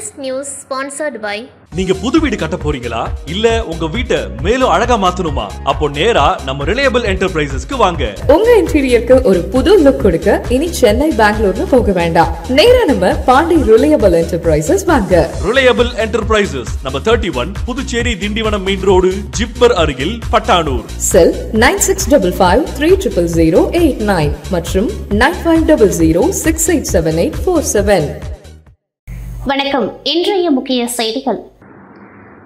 This news sponsored by நீங்க புது வீடு கட்ட போறீங்களா இல்ல உங்க வீட்டை மேலும் அழகா மாத்தணுமா? அப்போ நேரா நம்ம ரிலையபிள் என்டர்பிரைசஸ்க்கு வாங்க. உங்க இன்டீரியருக்கு ஒரு புது லுக் கொடுக்க இனி சென்னை பெங்களூர்னு போக வேண்டாம். நேரா நம்ம பாண்டி ரிலையபிள் என்டர்பிரைசஸ் வாங்க. ரிலையபிள் என்டர்பிரைசஸ் நம்ம 31 Puducherry Tindivanam main road zipper அருகில் பட்டானூர். செல் 9655300089 மற்றும் 9500687847. வணக்கம். இன்றைய முக்கிய செய்திகள்.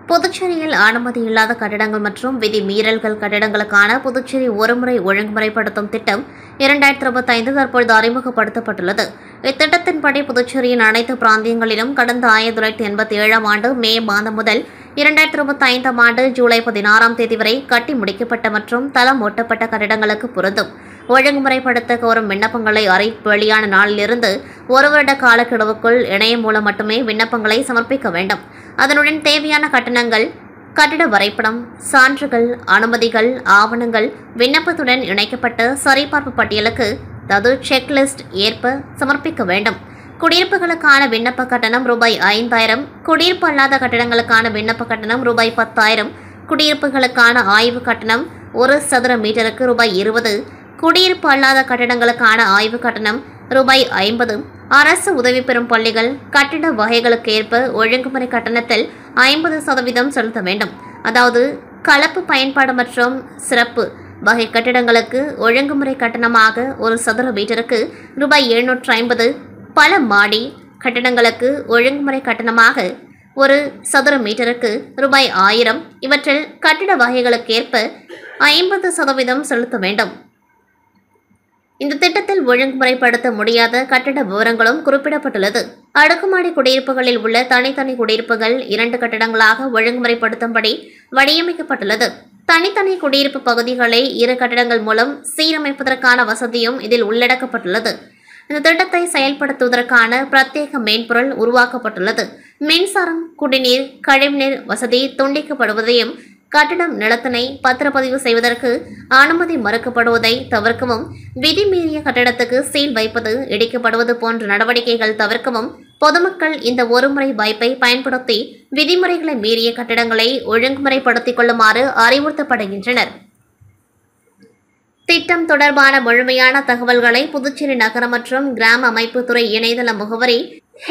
புதுச்சேரியில் அனுமதி இல்லாத கட்டிடங்கள் மற்றும் விதி மீறல்கள் கட்டிடங்களுக்கான புதுச்சேரி ஒருமுறை ஒழுங்குமுறைப்படுத்தும் திட்டம் 2025 தற்பொழுது அறிமுகப்படுத்தப்பட்டுள்ளது. இத்திட்டத்தின்படி புதுச்சேரியின் அனைத்து பிராந்தியங்களிலும் கடந்த 1987 ஆண்டு மே மாதம் முதல் 2025 ஆண்டு ஜூலை 16 வரை கட்டி முடிக்கப்பட்ட மற்றும் தளம் ஒட்டப்பட்ட கட்டிடங்களுக்கு பொருந்தும். ஒழுங்குமுறைப்படுத்த கோரும் விண்ணப்பங்களை வெளியான நாளிலிருந்து ஒரு வருட காலக்கெடுவுக்குள் இணையம் மூலம் மட்டுமே விண்ணப்பங்களை சமர்ப்பிக்க வேண்டும். அதனுடன் தேவையான கட்டணங்கள், கட்டிட வரைபடம், சான்றுகள், அனுமதிகள், ஆவணங்கள் விண்ணப்பத்துடன் இணைக்கப்பட்ட சரிபார்ப்பு பட்டியலுக்கு அதாவது செக்லிஸ்ட் ஏற்ப சமர்ப்பிக்க வேண்டும். குடியிருப்புகளுக்கான விண்ணப்ப கட்டணம் ரூபாய் 5000, குடியிருப்பு அல்லாத கட்டிடங்களுக்கான விண்ணப்ப கட்டணம் ரூபாய் 10,000, குடியிருப்புகளுக்கான ஆய்வு கட்டணம் 1 சதுர மீட்டருக்கு ரூபாய் 20, குடியிருப்பு அல்லாத கட்டிடங்களுக்கான ஆய்வு கட்டணம் ரூபாய் 50. அரசு உதவி பெறும் பள்ளிகள் கட்டிட வகைகளுக்கு ஏற்ப ஒழுங்குமுறை கட்டணத்தில் 50% செலுத்த வேண்டும். அதாவது கலப்பு பயன்பாடு மற்றும் சிறப்பு வகை கட்டிடங்களுக்கு ஒழுங்குமுறை கட்டணமாக 1 சதுர மீட்டருக்கு ரூபாய் 750, பல மாடி கட்டிடங்களுக்கு ஒழுங்குமுறை கட்டணமாக 1 சதுர மீட்டருக்கு ரூபாய் 1000, இவற்றில் கட்டிட வகைகளுக்கேற்ப 50% செலுத்த வேண்டும். இந்த திட்டத்தில் ஒழுங்குமுறைப்படுத்த முடியாத கட்டிட விவரங்களும் குறிப்பிடப்பட்டுள்ளது. அடுக்குமாடி குடியிருப்புகளில் உள்ள தனித்தனி குடியிருப்புகள் 2 கட்டிடங்களாக ஒழுங்குமுறைப்படுத்தும்படி வடிவமைக்கப்பட்டுள்ளது. தனித்தனி குடியிருப்பு பகுதிகளை 2 கட்டிடங்கள் மூலம் சீரமைப்பதற்கான வசதியும் இதில் உள்ளடக்கப்பட்டுள்ளது. இந்த திட்டத்தை செயல்படுத்துவதற்கான பிரத்யேக மென்பொருள் உருவாக்கப்பட்டுள்ளது. மின்சாரம், குடிநீர், கழிவுநீர் வசதி துண்டிக்கப்படுவதையும் கட்டிடம் நிலத்தினை பத்திரப்பதிவு செய்வதற்கு அனுமதி மறுக்கப்படுவதை தவிர்க்கவும், விதிமீறிய கட்டிடத்துக்கு சீல் வைப்பது, இடிக்கப்படுவது போன்ற நடவடிக்கைகள் தவிர்க்கவும் பொதுமக்கள் இந்த ஒருமுறை வாய்ப்பை பயன்படுத்தி விதிமுறைகளை மீறிய கட்டிடங்களை ஒழுங்குமுறைப்படுத்திக் கொள்ளுமாறு அறிவுறுத்தப்படுகின்றனர். திட்டம் தொடர்பான முழுமையான தகவல்களை புதுச்சேரி நகர மற்றும் கிராம அமைப்புத்துறை இணையதள முகவரி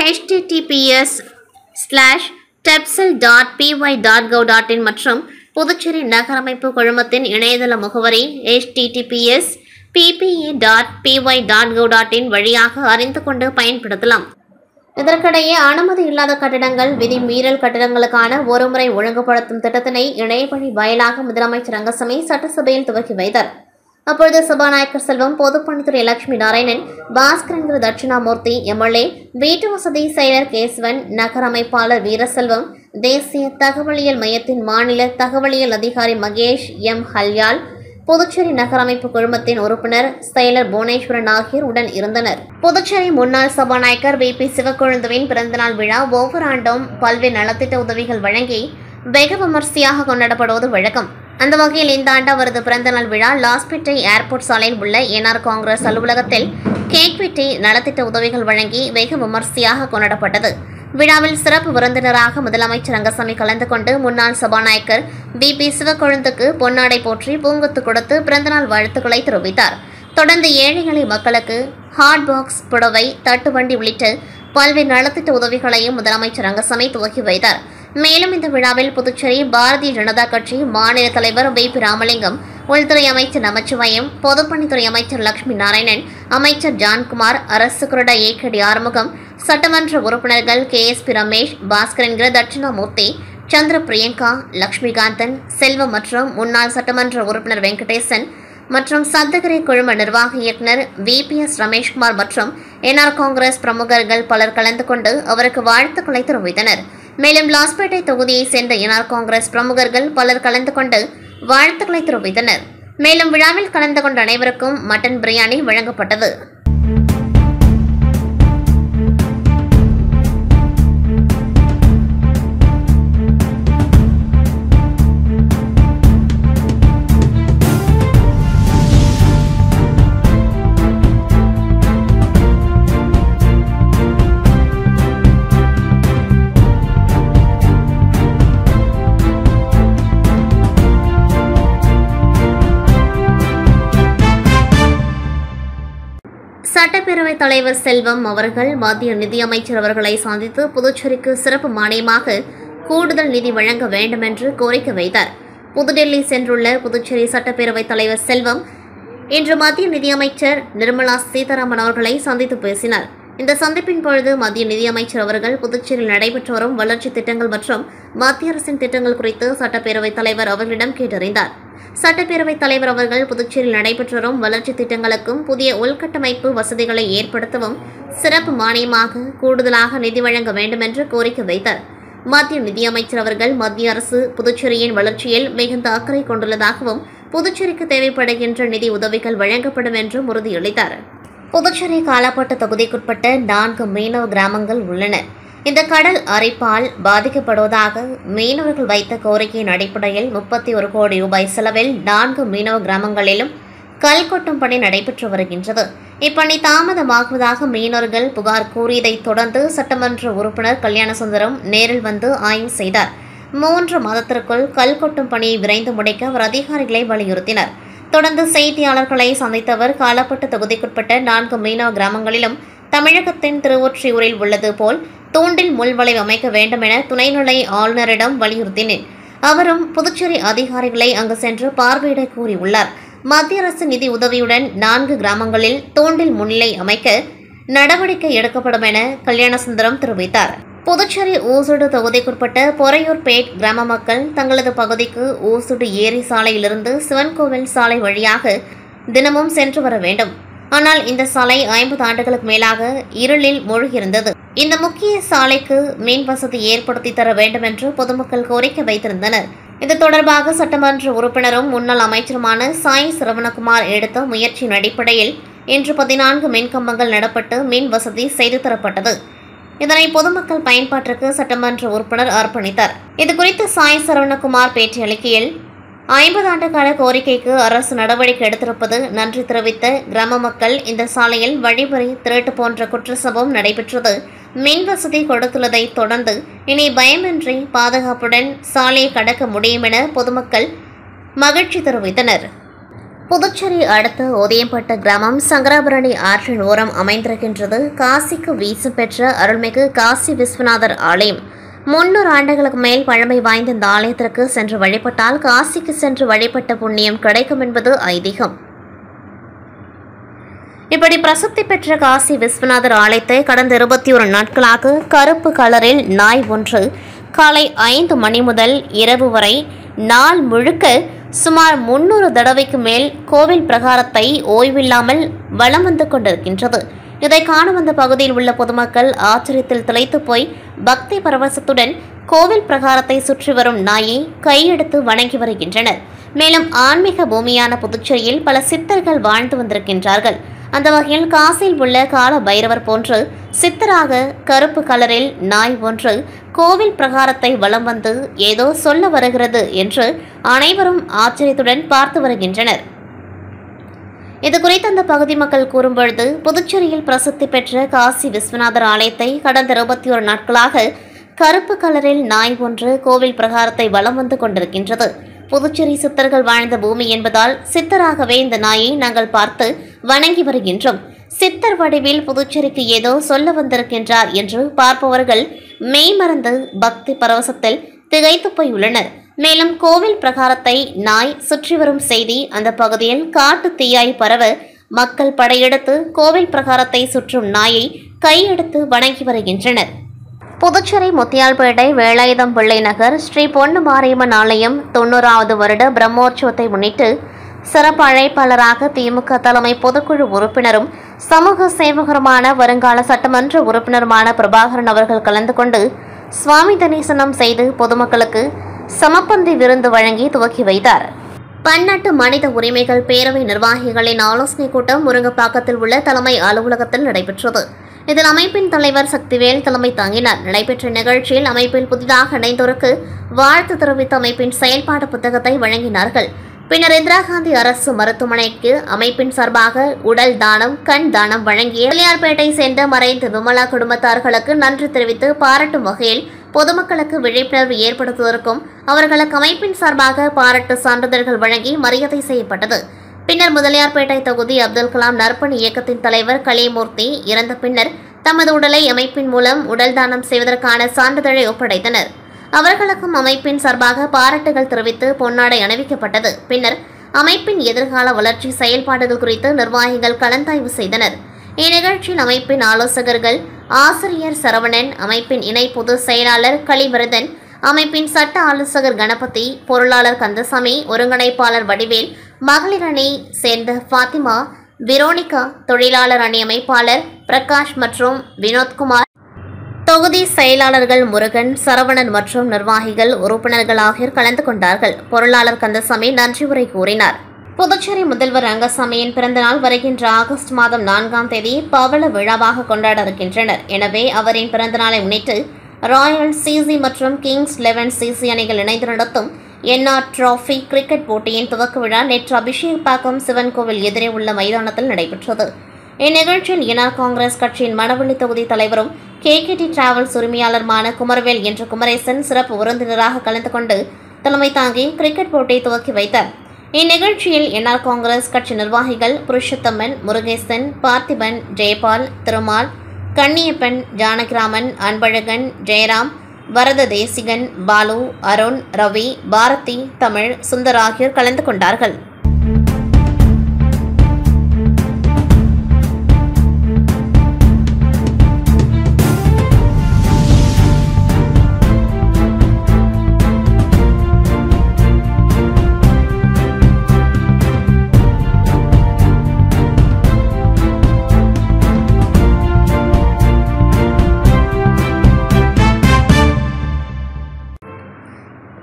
https:/tepsil.py.gov.in மற்றும் புதுச்சேரி நகரமைப்பு குழுமத்தின் இணையதள முகவரி https:/ppa.py.gov.in வழியாக அறிந்து கொண்டு பயன்படுத்தலாம். இதற்கிடையே அனுமதி இல்லாத கட்டிடங்கள் விதி மீறல் கட்டிடங்களுக்கான ஒருமுறை ஒழுங்குபடுத்தும் திட்டத்தினை இணையவழி வாயிலாக முதலமைச்சர் ரங்கசாமி சட்டசபையில் துவக்கி வைத்தார். அப்பொழுது சபாநாயகர் செல்வம், பொதுப்பணித்துறை லட்சுமி நாராயணன், பாஸ்கரன் தட்சிணாமூர்த்தி எம்எல்ஏ, வீட்டு வசதி செயலர் கேசவன், நகர அமைப்பாளர் வீரசெல்வம், தேசிய தகவலியல் மையத்தின் மாநில தகவலியல் அதிகாரி மகேஷ் எம் ஹல்யால், புதுச்சேரி நகர அமைப்பு குழுமத்தின் உறுப்பினர் செயலர் புவனேஸ்வரன் ஆகியோர் உடன் இருந்தனர். புதுச்சேரி முன்னாள் சபாநாயகர் VP சிவக்கொழுந்துவின் பிறந்தநாள் விழா ஒவ்வொரு ஆண்டும் பல்வேறு நலத்திட்ட உதவிகள் வழங்கி வெகு விமர்சையாக கொண்டாடப்படுவது வழக்கம். அந்த வகையில் இந்த ஆண்டு அவரது பிறந்தநாள் விழா லாஸ்பேட்டை ஏர்போர்ட் சாலையில் உள்ள NR காங்கிரஸ் அலுவலகத்தில் கேக் வெட்டி நலத்திட்ட உதவிகள் வழங்கி வெகு விமர்சையாக கொண்டாடப்பட்டது. விழாவில் சிறப்பு விருந்தினராக முதலமைச்சர் ரங்கசாமி கலந்து கொண்டு முன்னாள் சபாநாயகர் VP சிவக்கொழுந்துக்கு பொன்னாடை போற்றி பூங்கொத்து கொடுத்து பிறந்தநாள் வாழ்த்துக்களை தெரிவித்தார். தொடர்ந்து ஏழை எளிய மக்களுக்கு ஹாட் பாக்ஸ், புடவை, தட்டுவண்டி உள்ளிட்ட பல்வேறு நலத்திட்ட உதவிகளையும் முதலமைச்சர் ரங்கசாமி துவக்கி வைத்தார். மேலும் இந்த விழாவில் புதுச்சேரி பாரதிய ஜனதா கட்சி மாநில தலைவர் VP ராமலிங்கம், உள்துறை அமைச்சர் நமச்சிவாயம், பொதுப்பணித்துறை அமைச்சர் லட்சுமி நாராயணன், அமைச்சர் ஜான்குமார், அரசு குருட AKD ஆறுமுகம், சட்டமன்ற உறுப்பினர்கள் KSP ரமேஷ், பாஸ்கரன் தட்சிணாமூர்த்தி, சந்திர பிரியங்கா, லட்சுமிகாந்தன், செல்வம் மற்றும் முன்னாள் சட்டமன்ற உறுப்பினர் வெங்கடேசன் மற்றும் சத்தகிரி குழும நிர்வாக இயக்குநர் VPS ரமேஷ்குமார் மற்றும் NR காங்கிரஸ் பிரமுகர்கள் பலர் கலந்து கொண்டு அவருக்கு வாழ்த்துக்களை தெரிவித்தனர். மேலும் லாஸ்பேட்டை தொகுதியைச் சேர்ந்த NR காங்கிரஸ் பிரமுகர்கள் பலர் கலந்து கொண்டு வாழ்த்துக்களை தெரிவித்தனர். மேலும் விழாவில் கலந்து கொண்ட அனைவருக்கும் மட்டன் பிரியாணி வழங்கப்பட்டது. சட்டப்பேரவைத் தலைவர் செல்வம் அவர்கள் மத்திய நிதியமைச்சர் அவர்களை சந்தித்து புதுச்சேரிக்கு சிறப்பு மானியமாக கூடுதல் நிதி வழங்க வேண்டும் என்று கோரிக்கை வைத்தார். புதுடெல்லி சென்றுள்ள புதுச்சேரி சட்டப்பேரவைத் தலைவர் செல்வம் இன்று மத்திய நிதியமைச்சர் நிர்மலா சீதாராமன் அவர்களை சந்தித்து பேசினார். இந்த சந்திப்பின் பொழுது மத்திய நிதியமைச்சர் அவர்கள் புதுச்சேரியில் நடைபெற்று வரும் வளர்ச்சித் திட்டங்கள் மற்றும் மத்திய அரசின் திட்டங்கள் குறித்து சட்டப்பேரவைத் தலைவர் அவர்களிடம் கேட்டறிந்தார். சட்டப்பேரவைத் தலைவர் அவர்கள் புதுச்சேரியில் நடைபெற்று வரும் வளர்ச்சித் திட்டங்களுக்கும் புதிய உள்கட்டமைப்பு வசதிகளை ஏற்படுத்தவும் சிறப்பு மானியமாக கூடுதலாக நிதி வழங்க வேண்டும் என்று கோரிக்கை வைத்தார். மத்திய நிதியமைச்சர் அவர்கள் மத்திய அரசு புதுச்சேரியின் வளர்ச்சியில் மிகுந்த அக்கறை கொண்டுள்ளதாகவும் புதுச்சேரிக்கு தேவைப்படுகின்ற நிதி உதவிகள் வழங்கப்படும் என்றும் உறுதியளித்தார். புதுச்சேரி காலாப்பட்டு தொகுதிக்குட்பட்ட 4 மீனவ கிராமங்கள் உள்ளன. இந்த கடல் அரிப்பால் பாதிக்கப்படுவதாக மீனவர்கள் வைத்த கோரிக்கையின் அடிப்படையில் 31 கோடி ரூபாய் செலவில் 4 மீனவ கிராமங்களிலும் கல் கொட்டும் பணி நடைபெற்று வருகின்றது. இப்பணி தாமதமாகுவதாக மீனவர்கள் புகார் கூறியதைத் தொடர்ந்து சட்டமன்ற உறுப்பினர் கல்யாணசுந்தரம் நேரில் வந்து ஆய்வு செய்தார். 3 மாதத்திற்குள் கல் கொட்டும் பணியை விரைந்து முடிக்க அவர் அதிகாரிகளை வலியுறுத்தினார். தொடர்ந்து செய்தியாளர்களை சந்தித்த அவர் காலாப்பட்டு தொகுதிக்குட்பட்ட 4 மீனவ கிராமங்களிலும் தமிழகத்தின் திருவொற்றியூரில் உள்ளது போல் தூண்டில் முள்வளைவு அமைக்க வேண்டும் என துணைநிலை ஆளுநரிடம் வலியுறுத்தினேன். அவரும் புதுச்சேரி அதிகாரிகளை அங்கு சென்று பார்வையிட கூறியுள்ளார். மத்திய அரசு நிதி உதவியுடன் 4 கிராமங்களில் தூண்டில் முன்னிலை அமைக்க நடவடிக்கை எடுக்கப்படும் என கல்யாணசுந்தரம் தெரிவித்தார். புதுச்சேரி ஊசுடு தொகுதிக்குட்பட்ட பொறையூர்பேட் கிராம மக்கள் தங்களது பகுதிக்கு ஊசுடு ஏரி சாலையிலிருந்து சிவன்கோவில் சாலை வழியாக தினமும் சென்று வர வேண்டும். ஆனால் இந்த சாலை 50 ஆண்டுகளுக்கு மேலாக இருளில் மூழ்கியிருந்தது. இந்த முக்கிய சாலைக்கு மின் வசதி ஏற்படுத்தி தர வேண்டும் என்று பொதுமக்கள் கோரிக்கை வைத்திருந்தனர். இது தொடர்பாக சட்டமன்ற உறுப்பினரும் முன்னாள் அமைச்சருமான சாய் சரவணகுமார் எடுத்த முயற்சியின் அடிப்படையில் இன்று 14 மின்கம்பங்கள் நடப்பட்டு மின் வசதி செய்து தரப்பட்டது. இதனை பொதுமக்கள் பயன்பாட்டிற்கு சட்டமன்ற உறுப்பினர் அர்ப்பணித்தார். இதுகுறித்து சாய் சரவணகுமார் பேட்டியளிக்கையில் 50 ஆண்டு கால கோரிக்கைக்கு அரசு நடவடிக்கை எடுத்திருப்பது நன்றி தெரிவித்த கிராம மக்கள் இந்த சாலையில் வழிபறி திருட்டு போன்ற குற்ற சம்பவம் நடைபெற்றது. மின் வசதி கொடுத்துள்ளதை தொடர்ந்து இனி பயமின்றி பாதுகாப்புடன் சாலையை கடக்க முடியும் என பொதுமக்கள் மகிழ்ச்சி தெரிவித்தனர். புதுச்சேரி அடுத்த ஓதியம்பட்டு கிராமம் சங்கராபரணி ஆற்றின் ஓரம் அமைந்திருக்கின்றது. காசிக்கு வீசம் பெற்ற அருள்மிகு காசி விஸ்வநாதர் ஆலயம். 300 ஆண்டுகளுக்கு மேல் பழமை வாய்ந்த இந்த ஆலயத்திற்கு சென்று வழிபட்டால் காசிக்கு சென்று வழிபட்ட புண்ணியம் கிடைக்கும் என்பது ஐதீகம். இப்படி பிரசித்தி பெற்ற காசி விஸ்வநாதர் ஆலயத்தை கடந்த 21 நாட்களாக கருப்பு கலரில் நாய் ஒன்று காலை 5 மணி முதல் இரவு வரை நாள் முழுக்க சுமார் 300 தடவைக்கு மேல் கோவில் பிரகாரத்தை ஓய்வில்லாமல் வலம் வந்து கொண்டிருக்கின்றது. இதை காண வந்த பகுதியில் உள்ள பொதுமக்கள் ஆச்சரியத்தில் திளைத்து போய் பக்தி பரவசத்துடன் கோவில் பிரகாரத்தை சுற்றி வரும் நாயை கையெடுத்து வணங்கி வருகின்றனர். மேலும் ஆன்மீக பூமியான புதுச்சேரியில் பல சித்தர்கள் வாழ்ந்து வந்திருக்கின்றார்கள். அந்த வகையில் காசியில் உள்ள கால பைரவர் போன்று சித்தராக கருப்பு கலரில் நாய் ஒன்று கோவில் பிரகாரத்தை வலம் வந்து ஏதோ சொல்ல வருகிறது என்று அனைவரும் ஆச்சரியத்துடன் பார்த்து வருகின்றனர். இதுகுறித்து அந்த பகுதி மக்கள் கூறும்பொழுது புதுச்சேரியில் பிரசித்தி பெற்ற காசி விஸ்வநாதர் ஆலயத்தை கடந்த 21 நாட்களாக கருப்பு கலரில் நாய் ஒன்று கோவில் பிரகாரத்தை வலம் வந்து கொண்டிருக்கின்றது. புதுச்சேரி சித்தர்கள் வாழ்ந்த பூமி என்பதால் சித்தராகவே இந்த நாயை நாங்கள் பார்த்து வணங்கி வருகின்றோம். சித்தர் வடிவில் புதுச்சேரிக்கு ஏதோ சொல்ல வந்திருக்கின்றார் என்று பார்ப்பவர்கள் மெய்மறந்து பக்தி பரவசத்தில் திகைத்து போயுள்ளனர். மேலும் கோவில் பிரகாரத்தை நாய் சுற்றி வரும் செய்தி அந்த பகுதியில் காட்டு தீயாய் பரவ மக்கள் படையெடுத்து கோவில் பிரகாரத்தை சுற்றும் நாயை கையெடுத்து வணங்கி வருகின்றனர். புதுச்சேரி முத்தியால்பேட்டை வேலாயுதம் பிள்ளை நகர் ஸ்ரீ பொன்னு மாரியம்மன் ஆலயம் 90வது வருட பிரம்மோற்சவத்தை முன்னிட்டு சிறப்பு அழைப்பாளராக திமுக தலைமை பொதுக்குழு உறுப்பினரும் சமூக சேவகருமான வருங்கால சட்டமன்ற உறுப்பினருமான பிரபாகரன் அவர்கள் கலந்து கொண்டு சுவாமி தரிசனம் செய்து பொதுமக்களுக்கு சமப்பந்தி விருந்து வழங்கி துவக்கி வைத்தார். பன்னாட்டு மனித உரிமைகள் பேரவை நிர்வாகிகளின் ஆலோசனைக் கூட்டம் முருங்கப்பாக்கத்தில் உள்ள தலைமை அலுவலகத்தில் நடைபெற்றது. இதில் அமைப்பின் தலைவர் சக்திவேல் தலைமை தாங்கினார். நடைபெற்ற நிகழ்ச்சியில் அமைப்பில் புதிதாக இணைந்தோருக்கு வாழ்த்து தெரிவித்த அமைப்பின் செயல்பாடு புத்தகத்தை வழங்கினார்கள். பின்னர் இந்திரா காந்தி அரசு மருத்துவமனைக்கு அமைப்பின் சார்பாக உடல் தானம், கண் தானம் வழங்கிய பிள்ளையார்பேட்டை சேர்ந்த மறைந்த விமலா குடும்பத்தார்களுக்கு நன்றி தெரிவித்து பாராட்டும் வகையில் பொதுமக்களுக்கு விழிப்புணர்வு ஏற்படுத்துவதற்கும் அவர்களுக்கு அமைப்பின் சார்பாக பாராட்டு சான்றிதழ்கள் வழங்கி மரியாதை செய்யப்பட்டது. பின்னர் முதலியார்பேட்டை தொகுதி அப்துல் கலாம் நற்பணி இயக்கத்தின் தலைவர் கலிமூர்த்தி இறந்த பின்னர் தமது உடலை அமைப்பின் மூலம் உடல் தானம் செய்வதற்கான சான்றிதழை ஒப்படைத்தனர். அவர்களுக்கும் அமைப்பின் சார்பாக பாராட்டுகள் தெரிவித்து பொன்னாடை அணிவிக்கப்பட்டது. பின்னர் அமைப்பின் எதிர்கால வளர்ச்சி செயல்பாடுகள் குறித்து நிர்வாகிகள் கலந்தாய்வு செய்தனர். இந்நிகழ்ச்சியில் அமைப்பின் ஆலோசகர்கள் ஆசிரியர் சரவணன், அமைப்பின் இணை பொதுச் செயலாளர் கலிவரதன், அமைப்பின் சட்ட ஆலோசகர் கணபதி, பொருளாளர் கந்தசாமி, ஒருங்கிணைப்பாளர் வடிவேல், மகளிர் அணி சேர்ந்த ஃபாத்திமா, வெரோனிகா, தொழிலாளர் அணி அமைப்பாளர் பிரகாஷ் மற்றும் வினோத்குமார், தொகுதி செயலாளர்கள் முருகன், சரவணன் மற்றும் நிர்வாகிகள், உறுப்பினர்கள் ஆகியோர் கலந்து கொண்டார்கள். பொருளாளர் கந்தசாமி நன்றி உரை கூறினார். புதுச்சேரி முதல்வர் ரங்கசாமியின் பிறந்தநாள் வருகின்ற ஆகஸ்ட் மாதம் 4ஆம் தேதி பவள விழாவாக கொண்டாட இருக்கின்றனர். எனவே அவரின் பிறந்தநாளை முன்னிட்டு ராயல் சிசி மற்றும் கிங்ஸ் 11 சிசி அணிகள் இணைந்து நடத்தும் என்ஆர் டிராபி கிரிக்கெட் போட்டியின் துவக்க விழா நேற்று அபிஷேகப்பாக்கம் சிவன் கோவில் எதிரே உள்ள மைதானத்தில் நடைபெற்றது. இந்நிகழ்ச்சியில் என்ஆர் காங்கிரஸ் கட்சியின் மணவெளி தொகுதி தலைவரும் கேகேடி டிராவல்ஸ் உரிமையாளருமான குமரவேல் என்ற குமரேசன் சிறப்பு விருந்தினராக கலந்து கொண்டு தலைமை தாங்கி கிரிக்கெட் போட்டியை துவக்கி வைத்தார். இந்நிகழ்ச்சியில் என்ஆர் காங்கிரஸ் கட்சி நிர்வாகிகள் புருஷோத்தமன், முருகேசன், பார்த்திபன், ஜெயபால், திருமால், கண்ணியப்பன், ஜானகிராமன், அன்பழகன், ஜெயராம், வரத தேசிகன், பாலு, அருண், ரவி, பாரதி, தமிழ், சுந்தர் ஆகியோர் கலந்து கொண்டார்கள்.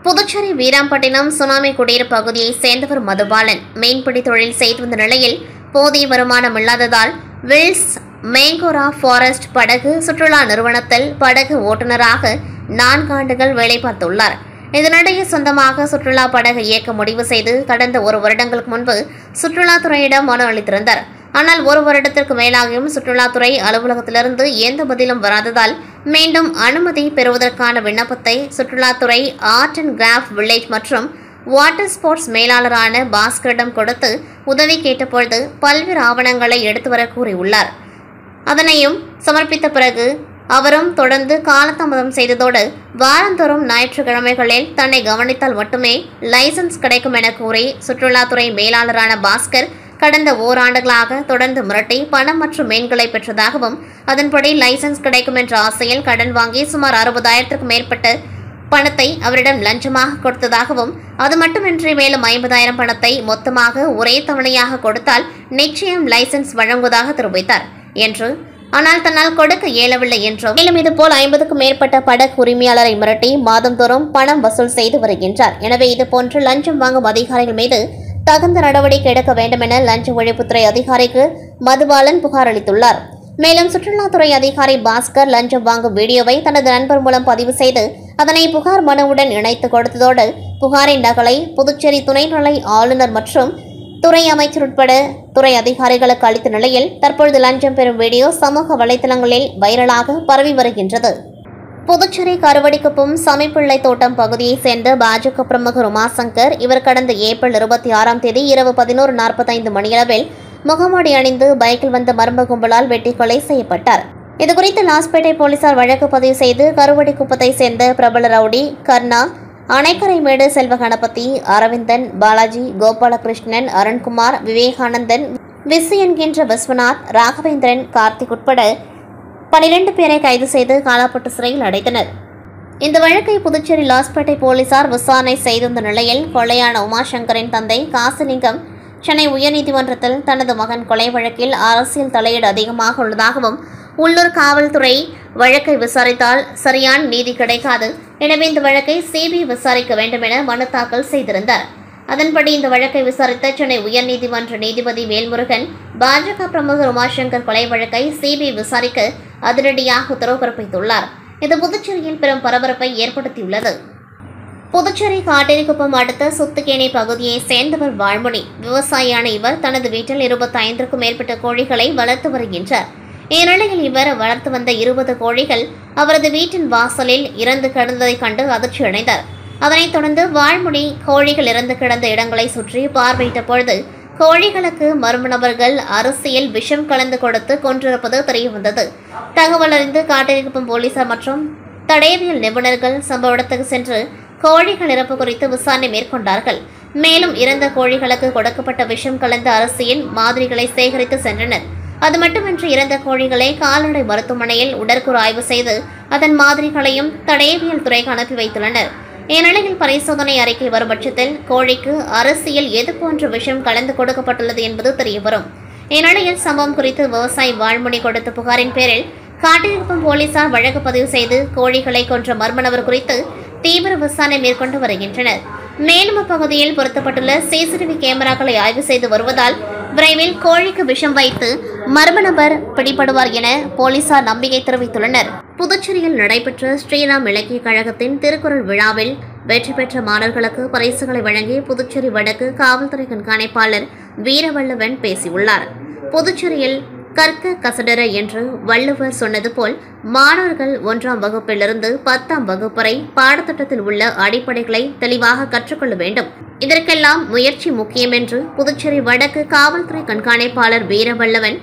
புதுச்சேரி வீராம்பட்டினம் சுனாமி குடியிருப்பு பகுதியைச் சேர்ந்தவர் மதுபாலன் மீன்பிடி தொழில் செய்து வந்த நிலையில் போதிய வருமானம் இல்லாததால் வில்ஸ் மேங்கோரா ஃபாரஸ்ட் படகு சுற்றுலா நிறுவனத்தில் படகு ஓட்டுநராக 4 ஆண்டுகள் வேலை பார்த்துள்ளார். இதனிடையே சொந்தமாக சுற்றுலா படகு இயக்க முடிவு செய்து கடந்த 1 வருடங்களுக்கு முன்பு சுற்றுலாத்துறையிடம் மனு அளித்திருந்தார். ஆனால் 1 வருடத்திற்கு மேலாகியும் சுற்றுலாத்துறை அலுவலகத்திலிருந்து எந்த பதிலும் வராததால் மீண்டும் அனுமதி பெறுவதற்கான விண்ணப்பத்தை சுற்றுலாத்துறை ஆர்ட் அண்ட் கிராஃப்ட் வில்லேஜ் மற்றும் வாட்டர் ஸ்போர்ட்ஸ் மேலாளரான பாஸ்கரிடம் கொடுத்து உதவி கேட்டபொழுது பல்வேறு ஆவணங்களை எடுத்து வர கூறியுள்ளார். அதனையும் சமர்ப்பித்த பிறகு அவரும் தொடர்ந்து காலதாமதம் செய்ததோடு வாரந்தோறும் ஞாயிற்றுக்கிழமைகளில் தன்னை கவனித்தால் மட்டுமே லைசன்ஸ் கிடைக்கும் என கூறி சுற்றுலாத்துறை மேலாளரான பாஸ்கர் கடந்த ஓராண்டுகளாக தொடர்ந்து மிரட்டி பணம் மற்றும் மீன்களை பெற்றதாகவும் அதன்படி லைசன்ஸ் கிடைக்கும் என்ற ஆசையில் கடன் வாங்கி சுமார் 60,000க்கும் மேற்பட்ட பணத்தை அவரிடம் லஞ்சமாக கொடுத்ததாகவும் அது மட்டுமின்றி மேலும் 50,000 பணத்தை மொத்தமாக ஒரே தவணையாக கொடுத்தால் நிச்சயம் லைசன்ஸ் வழங்குவதாக தெரிவித்தார் என்று, ஆனால் தன்னால் கொடுக்க இயலவில்லை என்றும், மேலும் இதுபோல் 50க்கும் மேற்பட்ட படகு உரிமையாளரை மிரட்டி மாதந்தோறும் பணம் வசூல் செய்து வருகின்றார். எனவே இதுபோன்று லஞ்சம் வாங்கும் அதிகாரிகள் மீது தகுந்த நடவடிக்கை எடுக்க வேண்டும் என லஞ்ச ஒழிப்புத்துறை அதிகாரிக்கு மதுபாலன் புகார் அளித்துள்ளார். மேலும் சுற்றுலாத்துறை அதிகாரி பாஸ்கர் லஞ்சம் வாங்கும் வீடியோவை தனது நண்பர் மூலம் பதிவு செய்து அதனை புகார் மனுவுடன் இணைத்து கொடுத்ததோடு புகாரின் நகலை புதுச்சேரி துணைநிலை ஆளுநர் மற்றும் துறை அமைச்சர் உட்பட துறை அதிகாரிகளுக்கு அளித்த நிலையில் தற்பொழுது லஞ்சம் பெறும் வீடியோ சமூக வலைதளங்களில் வைரலாக பரவி வருகின்றது. புதுச்சேரி கருவடிக்குப்பம் சமைப்பிள்ளை தோட்டம் பகுதியைச் சேர்ந்த பாஜக பிரமுகர் உமாசங்கர் இவர் கடந்த ஏப்ரல் 26ஆம் தேதி இரவு 11:45 மணியளவில் முகமூடி அணிந்து பைக்கில் வந்த மர்ம கும்பலால் வெட்டி கொலை செய்யப்பட்டார். இதுகுறித்து லாஸ்பேட்டை போலீசார் வழக்கு பதிவு செய்து கருவடிக்குப்பத்தை சேர்ந்த பிரபல ரவுடி கர்ணா, அணைக்கரைமேடு செல்வ கணபதி, அரவிந்தன், பாலாஜி, கோபாலகிருஷ்ணன், அருண்குமார், விவேகானந்தன், விசு என்கின்ற விஸ்வநாத், ராகவேந்திரன், கார்த்திக் உட்பட 12 பேரை கைது செய்து காலாப்பட்டு சிறையில் அடைத்தனர். இந்த வழக்கை புதுச்சேரி லாஸ்பேட்டை போலீசார் விசாரணை செய்திருந்த நிலையில் கொலையான உமாசங்கரின் தந்தை காசிலிங்கம் சென்னை உயர்நீதிமன்றத்தில் தனது மகன் கொலை வழக்கில் அரசியல் தலையீடு அதிகமாக உள்ளதாகவும் உள்ளூர் காவல்துறை வழக்கை விசாரித்தால் சரியான நீதி கிடைக்காது, எனவே இந்த வழக்கை சிபிஐ விசாரிக்க வேண்டும் என மனு தாக்கல் செய்திருந்தார். அதன்படி இந்த வழக்கை விசாரித்த சென்னை உயர்நீதிமன்ற நீதிபதி வேல்முருகன் பாஜக பிரமுகர் உமாசங்கர் கொலை வழக்கை சிபிஐ விசாரிக்க அதிரடியாக உத்தரவு பிறப்பித்துள்ளார். இது புதுச்சேரியில் பெரும் பரபரப்பை ஏற்படுத்தியுள்ளது. புதுச்சேரி காட்டேரிக்குப்பம் அடுத்த சுத்துக்கேணி பகுதியை சேர்ந்தவர் வாழ்மொழி. விவசாயியான இவர் தனது வீட்டில் 25க்கும் மேற்பட்ட கோழிகளை வளர்த்து வருகின்றார். இந்நிலையில் இவர் வளர்த்து வந்த 20 கோழிகள் அவரது வீட்டின் வாசலில் இறந்து கிடந்ததை கண்டு அதிர்ச்சியடைந்தார். அதனைத் தொடர்ந்து வாழ்மொழி கோழிகள் இறந்து கிடந்த இடங்களை சுற்றி பார்வையிட்ட பொழுது கோழிகளுக்கு மர்ம நபர்கள் அரிசியில் விஷம் கலந்து கொடுத்து கொன்றிருப்பது தெரியவந்தது. தகவல் அறிந்து காட்டிருக்கும் போலீசார் மற்றும் தடயவியல் நிபுணர்கள் சம்பவ இடத்துக்கு சென்று கோழிகள் இறப்பு குறித்து விசாரணை மேற்கொண்டார்கள். மேலும் இறந்த கோழிகளுக்கு கொடுக்கப்பட்ட விஷம் கலந்த அரிசியின் மாதிரிகளை சேகரித்து சென்றனர். அது மட்டுமின்றி இறந்த கோழிகளை கால்நடை மருத்துவமனையில் உடற்கூறு ஆய்வு செய்து அதன் மாதிரிகளையும் தடயவியல் துறைக்கு அனுப்பி வைத்துள்ளனர். இந்நிலையில் பரிசோதனை அறிக்கை வரும் பட்சத்தில் கோழிக்கு அரிசியில் எது போன்ற விஷம் கலந்து கொடுக்கப்பட்டுள்ளது என்பது தெரியவரும். இந்நிலையில் சம்பவம் குறித்து விவசாயி வாழ்மொழி கொடுத்த புகாரின் பேரில் காட்டிருக்கும் போலீசார் வழக்கு பதிவு செய்து கோழிகளை கொன்ற மர்ம நபர் குறித்து தீவிர விசாரணை மேற்கொண்டு வருகின்றனர். மேலும் அப்பகுதியில் பொருத்தப்பட்டுள்ள சிசிடிவி கேமராக்களை ஆய்வு செய்து வருவதால் விரைவில் கோழிக்கு விஷம் வைத்து மர்ம நபர் பிடிபடுவார் என போலீசார் நம்பிக்கை தெரிவித்துள்ளனர். புதுச்சேரியில் நடைபெற்ற ஸ்ரீராம் இலக்கிய கழகத்தின் திருக்குறள் விழாவில் வெற்றி பெற்ற மாணவர்களுக்கு பரிசுகளை வழங்கி புதுச்சேரி வடக்கு காவல்துறை கண்காணிப்பாளர் வீரவல்லவன் பேசியுள்ளார். புதுச்சேரியில் கற்க கசடர என்று வள்ளுவர் சொன்னது போல் மாணவர்கள் 1ஆம் வகுப்பிலிருந்து 10ஆம் வகுப்பு வரை பாடத்திட்டத்தில் உள்ள அடிப்படைகளை தெளிவாக கற்றுக்கொள்ள வேண்டும். இதற்கெல்லாம் முயற்சி முக்கியம் என்று புதுச்சேரி வடக்கு காவல்துறை கண்காணிப்பாளர் வீரவல்லவன்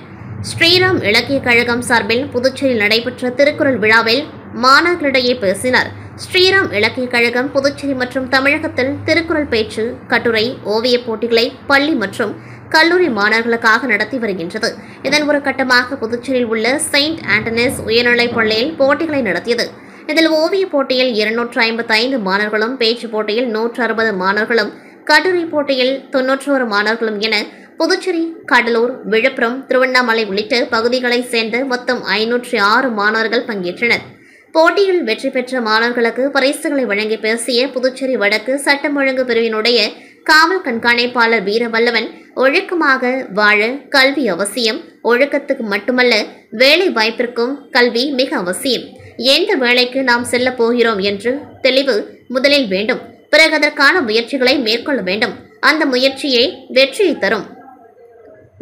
ஸ்ரீராம் இலக்கிய கழகம் சார்பில் புதுச்சேரியில் நடைபெற்ற திருக்குறள் விழாவில் மாணவர்களிடையே பேசினார். ஸ்ரீராம் இலக்கிய கழகம் புதுச்சேரி மற்றும் தமிழகத்தில் திருக்குறள் பேச்சு, கட்டுரை, ஓவியப் போட்டிகளை பள்ளி மற்றும் கல்லூரி மாணவர்களுக்காக நடத்தி வருகின்றது. இதன் ஒரு கட்டமாக புதுச்சேரியில் உள்ள செயின்ட் ஆண்டனிஸ் உயர்நிலைப் பள்ளியில் போட்டிகளை நடத்தியது. இதில் ஓவிய போட்டியில் 255 மாணவர்களும், பேச்சு போட்டியில் 160 மாணவர்களும், கட்டுரை போட்டியில் 91 மாணவர்களும் என புதுச்சேரி, கடலூர், விழுப்புரம், திருவண்ணாமலை உள்ளிட்ட பகுதிகளைச் சேர்ந்த மொத்தம் 506 மாணவர்கள் பங்கேற்றனர். போட்டியில் வெற்றி பெற்ற மாணவர்களுக்கு பரிசுகளை வழங்கி பேசிய புதுச்சேரி வடக்கு சட்டம் ஒழுங்கு பிரிவினுடைய காவல் கண்காணிப்பாளர் வீரவல்லவன், ஒழுக்கமாக வாழ கல்வி அவசியம். ஒழுக்கத்துக்கு மட்டுமல்ல, வேலை வாய்ப்பிற்கும் கல்வி மிக அவசியம். எந்த வேலைக்கு நாம் செல்ல போகிறோம் என்று தெளிவு முதலில் வேண்டும். பிறகு அதற்கான முயற்சிகளை மேற்கொள்ள வேண்டும். அந்த முயற்சியே வெற்றியை தரும்.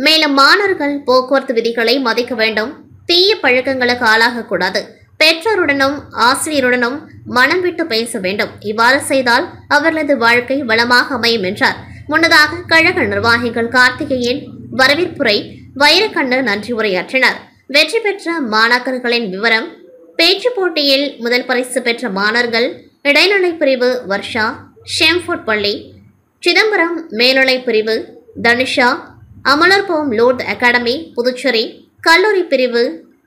மேலும் மாணவர்கள் போக்குவரத்து விதிகளை மதிக்க வேண்டும். தீய பழக்கங்களுக்கு ஆளாகக்கூடாது. பெற்றோருடனும் ஆசிரியருடனும் மனம் விட்டு பேச வேண்டும். இவ்வாறு செய்தால் அவர்களது வாழ்க்கை வளமாக அமையும் என்றார். முன்னதாக கழக நிர்வாகிகள் கார்த்திகேயன், வரவேற்புரை, வைரக்கண்ணு நன்றி உரையாற்றினார். வெற்றி பெற்ற மாணாக்கர்களின் விவரம்: பேச்சு போட்டியில் முதல் பரிசு பெற்ற மாணவர்கள் இடைநிலை பிரிவு வர்ஷா, ஷெம்ஃபோர்ட் பள்ளி, சிதம்பரம் மேல்நிலை பிரிவு தனுஷா, அமலர்பவம் லோர்ட் அகாடமி புதுச்சேரி, கல்லூரி பிரிவு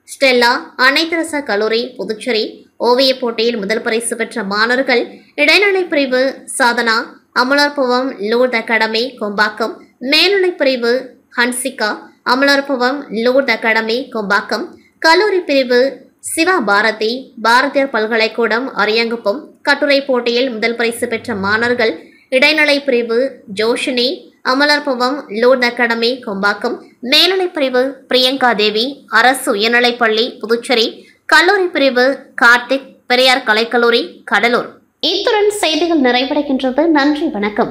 ஸ்டெல்லா, அனைத்தரசா கல்லூரி புதுச்சேரி. ஓவியப் போட்டியில் முதல் பரிசு பெற்ற மாணவர்கள் இடைநிலை பிரிவு சாதனா, அமலர்பவம் லோர்ட் அகாடமி கொம்பாக்கம், மேல்நிலை பிரிவு ஹன்சிகா, அமலர்பவம் லோர்ட் அகாடமி கொம்பாக்கம், கல்லூரி பிரிவு சிவா பாரதி, பாரதியார் பல்கலைக்கூடம் அரியாங்குப்பம். கட்டுரை போட்டியில் முதல் பரிசு பெற்ற மாணவர்கள் இடைநிலை பிரிவு ஜோஷினி, அமலர்பவம் லோர்ட் அகாடமி கொம்பாக்கம், மேல்நிலை பிரிவு பிரியங்கா தேவி, அரசு உயர்நிலைப்பள்ளி புதுச்சேரி, கல்லூரி பிரிவு கார்த்திக், பெரியார் கலைக்கல்லூரி கடலூர். இத்துடன் செய்திகள் நிறைவடைகின்றது. நன்றி, வணக்கம்.